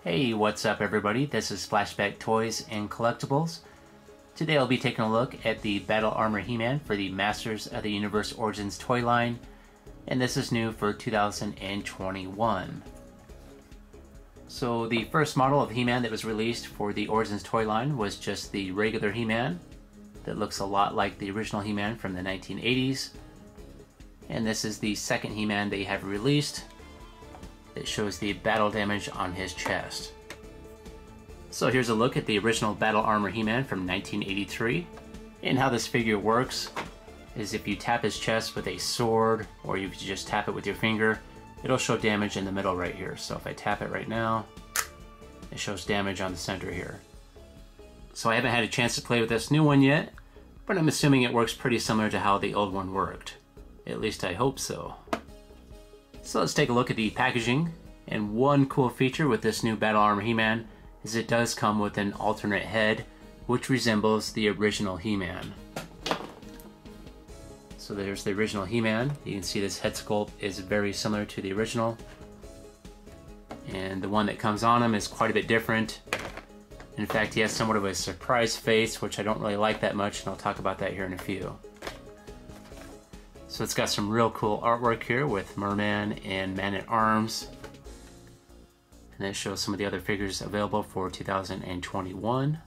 Hey, what's up everybody? This is Flashback Toys and Collectibles. Today I'll be taking a look at the Battle Armor He-Man for the Masters of the Universe Origins toy line, and this is new for 2021. So the first model of He-Man that was released for the Origins toy line was just the regular He-Man that looks a lot like the original He-Man from the 1980s. And this is the second He-Man they have released that shows the battle damage on his chest. So here's a look at the original Battle Armor He-Man from 1983. And how this figure works is if you tap his chest with a sword, or you just tap it with your finger, it'll show damage in the middle right here. So if I tap it right now, it shows damage on the center here. So I haven't had a chance to play with this new one yet, but I'm assuming it works pretty similar to how the old one worked. At least I hope so. So let's take a look at the packaging, and one cool feature with this new Battle Armor He-Man is it does come with an alternate head which resembles the original He-Man. So there's the original He-Man. You can see this head sculpt is very similar to the original, and the one that comes on him is quite a bit different. In fact, he has somewhat of a surprise face, which I don't really like that much, and I'll talk about that here in a few. So it's got some real cool artwork here with Merman and Man-at-Arms. And it shows some of the other figures available for 2021.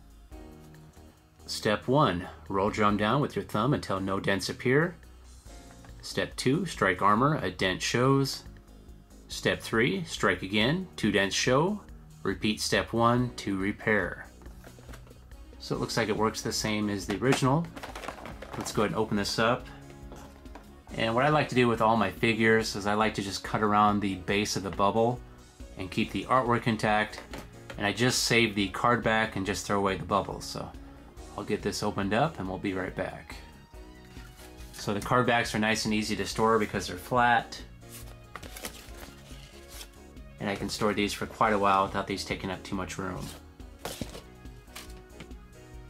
Step 1, roll drum down with your thumb until no dents appear. Step 2, strike armor, a dent shows. Step 3, strike again, 2 dents show. Repeat step 1 to repair. So it looks like it works the same as the original. Let's go ahead and open this up. And what I like to do with all my figures is I like to just cut around the base of the bubble and keep the artwork intact. And I just save the card back and just throw away the bubbles. So I'll get this opened up and we'll be right back. So the card backs are nice and easy to store because they're flat. And I can store these for quite a while without these taking up too much room.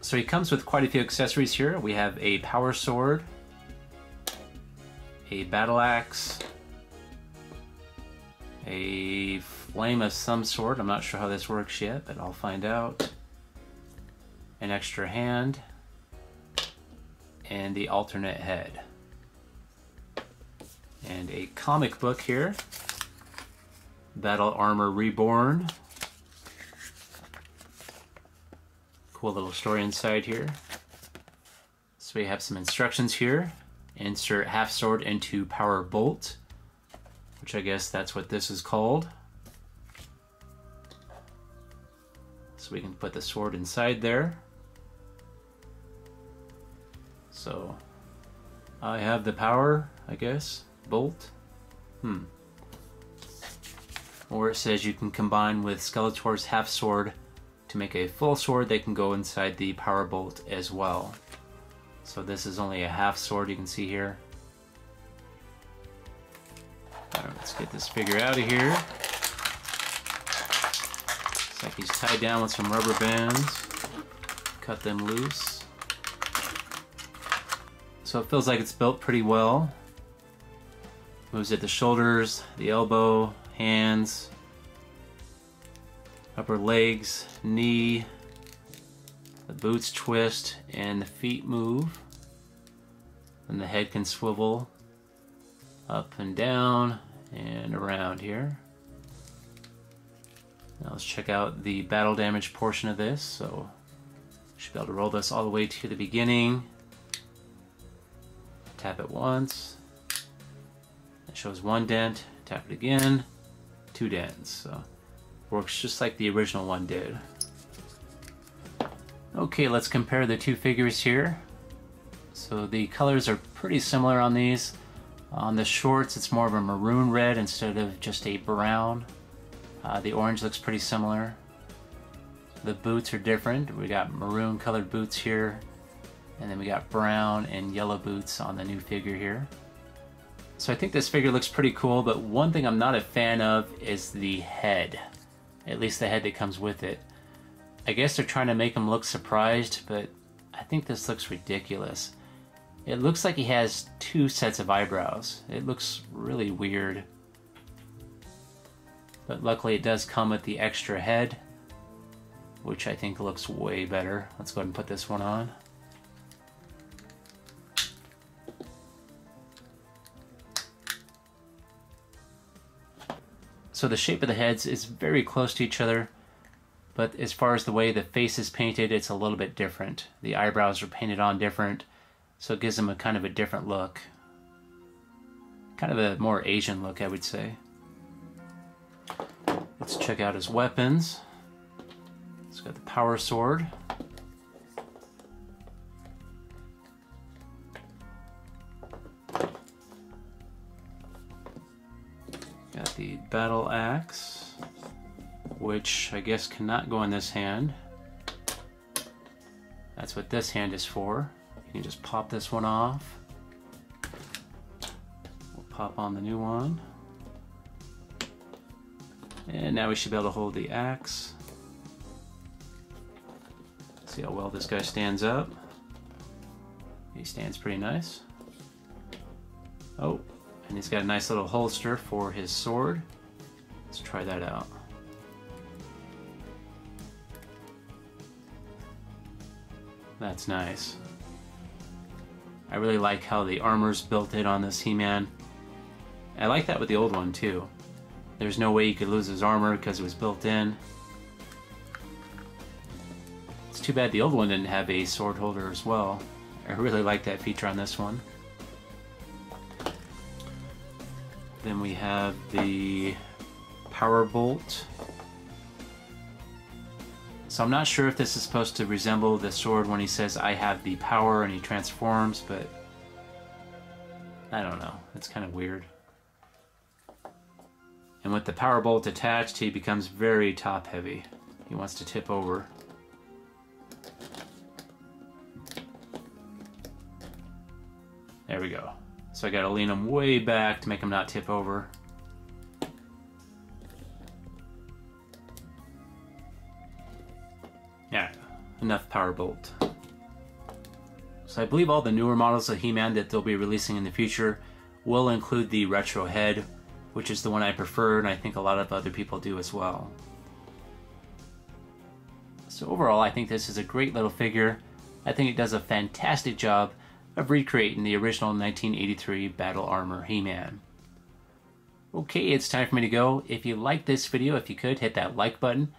So he comes with quite a few accessories here. We have a power sword, a battle axe, a flame of some sort. I'm not sure how this works yet, but I'll find out. An extra hand, and the alternate head. And a comic book here, Battle Armor Reborn. Cool little story inside here. So we have some instructions here. Insert half sword into power bolt, which I guess that's what this is called. So we can put the sword inside there. So I have the power, I guess, bolt. Or it says you can combine with Skeletor's half sword to make a full sword that can go inside the power bolt as well. So this is only a half sword, you can see here. Alright, let's get this figure out of here. Looks like he's tied down with some rubber bands. Cut them loose. So it feels like it's built pretty well. Moves at the shoulders, the elbow, hands, upper legs, knee. The boots twist and the feet move. And the head can swivel up and down and around here. Now let's check out the battle damage portion of this. So should be able to roll this all the way to the beginning. Tap it once. It shows 1 dent. Tap it again. 2 dents. So works just like the original one did. Okay, let's compare the two figures here. So the colors are pretty similar on these. On the shorts, it's more of a maroon red instead of just a brown. The orange looks pretty similar. The boots are different. We got maroon colored boots here, and then we got brown and yellow boots on the new figure here. So I think this figure looks pretty cool, but one thing I'm not a fan of is the head. At least the head that comes with it. I guess they're trying to make him look surprised, but I think this looks ridiculous. It looks like he has 2 sets of eyebrows. It looks really weird. But luckily it does come with the extra head, which I think looks way better. Let's go ahead and put this one on. So the shape of the heads is very close to each other, but as far as the way the face is painted, it's a little bit different. The eyebrows are painted on different, so it gives them a kind of a different look. Kind of a more Asian look, I would say. Let's check out his weapons. He's got the power sword. Got the battle axe, which I guess cannot go in this hand. That's what this hand is for. You can just pop this one off. We'll pop on the new one. And now we should be able to hold the axe. See how well this guy stands up. He stands pretty nice. Oh, and he's got a nice little holster for his sword. Let's try that out. That's nice. I really like how the armor's built in on this He-Man. I like that with the old one too. There's no way you could lose his armor because it was built in. It's too bad the old one didn't have a sword holder as well. I really like that feature on this one. Then we have the power bolt. So I'm not sure if this is supposed to resemble the sword when he says I have the power and he transforms, but I don't know. It's kind of weird. And with the power bolt attached, he becomes very top heavy. He wants to tip over. There we go. So I gotta lean him way back to make him not tip over. Yeah, enough power bolt. So I believe all the newer models of He-Man that they'll be releasing in the future will include the retro head, which is the one I prefer, and I think a lot of other people do as well. So overall, I think this is a great little figure. I think it does a fantastic job of recreating the original 1983 Battle Armor He-Man. Okay, it's time for me to go. If you liked this video, if you could, hit that like button,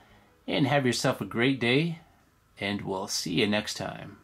and have yourself a great day, and we'll see you next time.